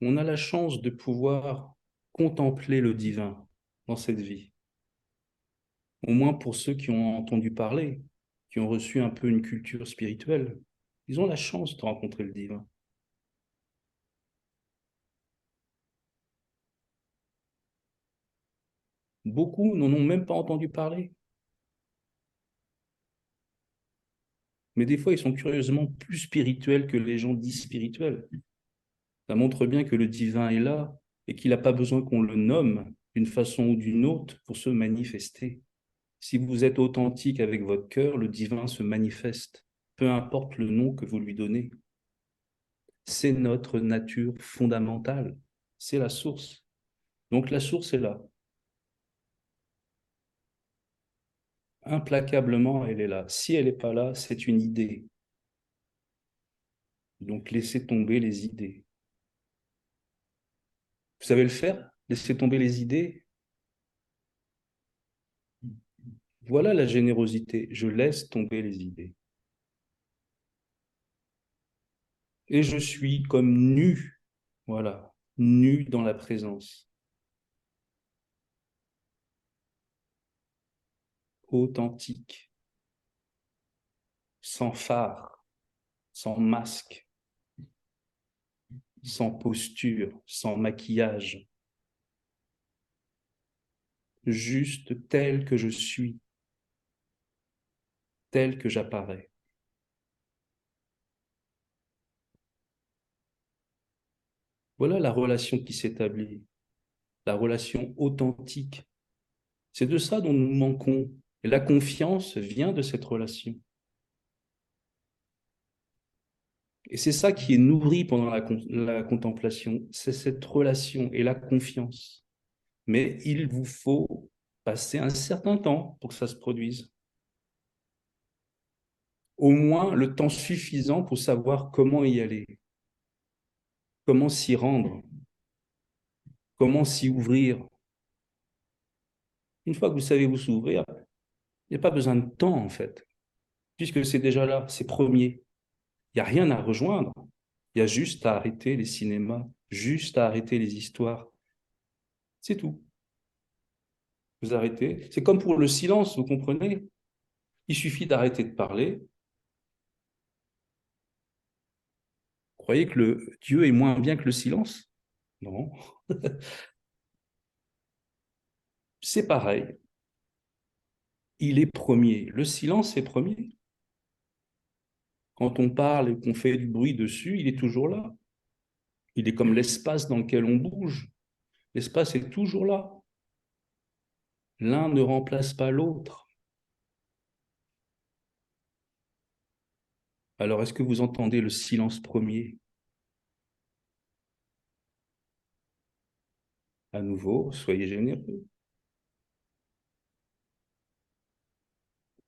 On a la chance de pouvoir contempler le divin dans cette vie. Au moins pour ceux qui ont entendu parler, qui ont reçu un peu une culture spirituelle. Ils ont la chance de rencontrer le divin. Beaucoup n'en ont même pas entendu parler. Mais des fois, ils sont curieusement plus spirituels que les gens dits spirituels. Ça montre bien que le divin est là et qu'il n'a pas besoin qu'on le nomme d'une façon ou d'une autre pour se manifester. Si vous êtes authentique avec votre cœur, le divin se manifeste, peu importe le nom que vous lui donnez. C'est notre nature fondamentale, c'est la source. Donc la source est là. Implacablement, elle est là. Si elle n'est pas là, c'est une idée. Donc laissez tomber les idées. Vous savez le faire? Laissez tomber les idées. Voilà la générosité. Je laisse tomber les idées. Et je suis comme nu. Voilà, nu dans la présence. Authentique, sans phare, sans masque, sans posture, sans maquillage. Juste tel que je suis, tel que j'apparais. Voilà la relation qui s'établit, la relation authentique. C'est de ça dont nous manquons. Et la confiance vient de cette relation. Et c'est ça qui est nourri pendant la contemplation, c'est cette relation et la confiance. Mais il vous faut passer un certain temps pour que ça se produise. Au moins le temps suffisant pour savoir comment y aller, comment s'y rendre, comment s'y ouvrir. Une fois que vous savez vous s'ouvrir, il n'y a pas besoin de temps en fait, puisque c'est déjà là, c'est premier. Il n'y a rien à rejoindre. Il y a juste à arrêter les cinémas, juste à arrêter les histoires. C'est tout. Vous arrêtez. C'est comme pour le silence, vous comprenez? Il suffit d'arrêter de parler. Vous croyez que le Dieu est moins bien que le silence? Non. C'est pareil. Il est premier. Le silence est premier. Quand on parle et qu'on fait du bruit dessus, il est toujours là. Il est comme l'espace dans lequel on bouge. L'espace est toujours là. L'un ne remplace pas l'autre. Alors, est-ce que vous entendez le silence premier? À nouveau, soyez généreux.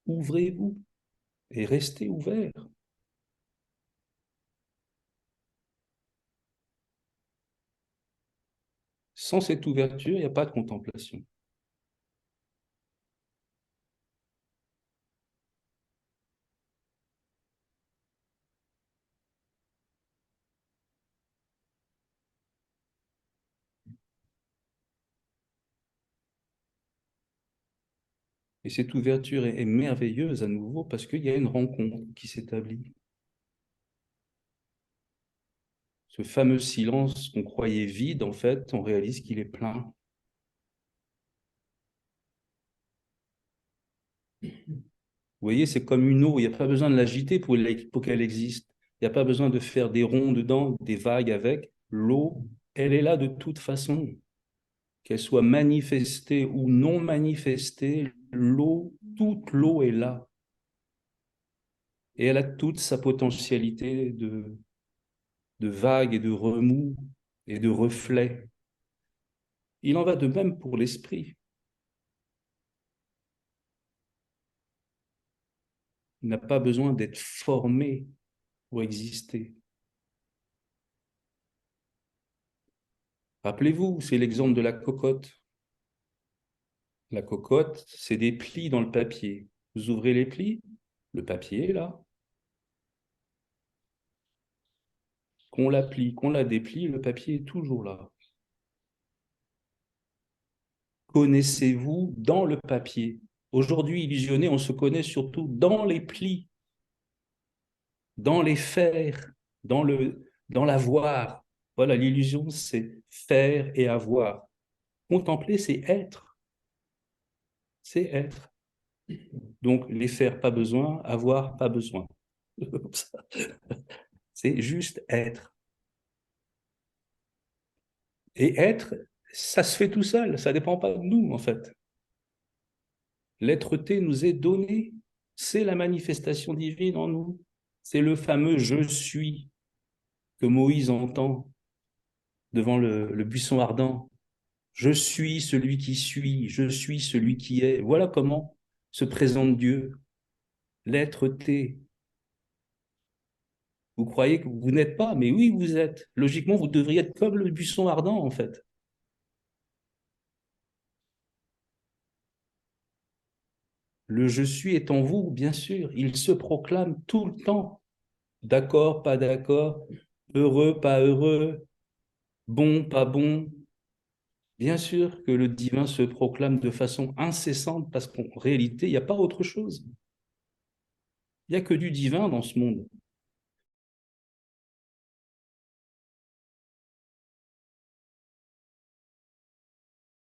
Ouvrez-vous et restez ouvert. Sans cette ouverture, il n'y a pas de contemplation. Et cette ouverture est merveilleuse à nouveau parce qu'il y a une rencontre qui s'établit. Ce fameux silence qu'on croyait vide, en fait, on réalise qu'il est plein. Vous voyez, c'est comme une eau, il n'y a pas besoin de l'agiter pour qu'elle existe. Il n'y a pas besoin de faire des ronds dedans, des vagues avec. L'eau, elle est là de toute façon. Qu'elle soit manifestée ou non manifestée, l'eau, toute l'eau est là. Et elle a toute sa potentialité de vagues et de remous et de reflets. Il en va de même pour l'esprit. Il n'a pas besoin d'être formé pour exister. Rappelez-vous, c'est l'exemple de la cocotte. La cocotte, c'est des plis dans le papier. Vous ouvrez les plis, le papier est là. qu'on la plie, qu'on la déplie, le papier est toujours là. Connaissez-vous dans le papier? Aujourd'hui, illusionné, on se connaît surtout dans les plis, dans les faire, dans l'avoir. Voilà, l'illusion, c'est faire et avoir. Contempler, c'est être. C'est être. Donc, les faire, pas besoin, avoir, pas besoin. C'est juste être. Et être, ça se fait tout seul, ça ne dépend pas de nous, en fait. L'être-té nous est donné, c'est la manifestation divine en nous. C'est le fameux je suis que Moïse entend devant le buisson ardent. Je suis celui qui suis, je suis celui qui est. Voilà comment se présente Dieu, l'être-té. Vous croyez que vous n'êtes pas, mais oui, vous êtes. Logiquement, vous devriez être comme le buisson ardent, en fait. Le je suis est en vous, bien sûr. Il se proclame tout le temps. D'accord, pas d'accord, heureux, pas heureux, bon, pas bon. Bien sûr que le divin se proclame de façon incessante parce qu'en réalité, il n'y a pas autre chose. Il n'y a que du divin dans ce monde.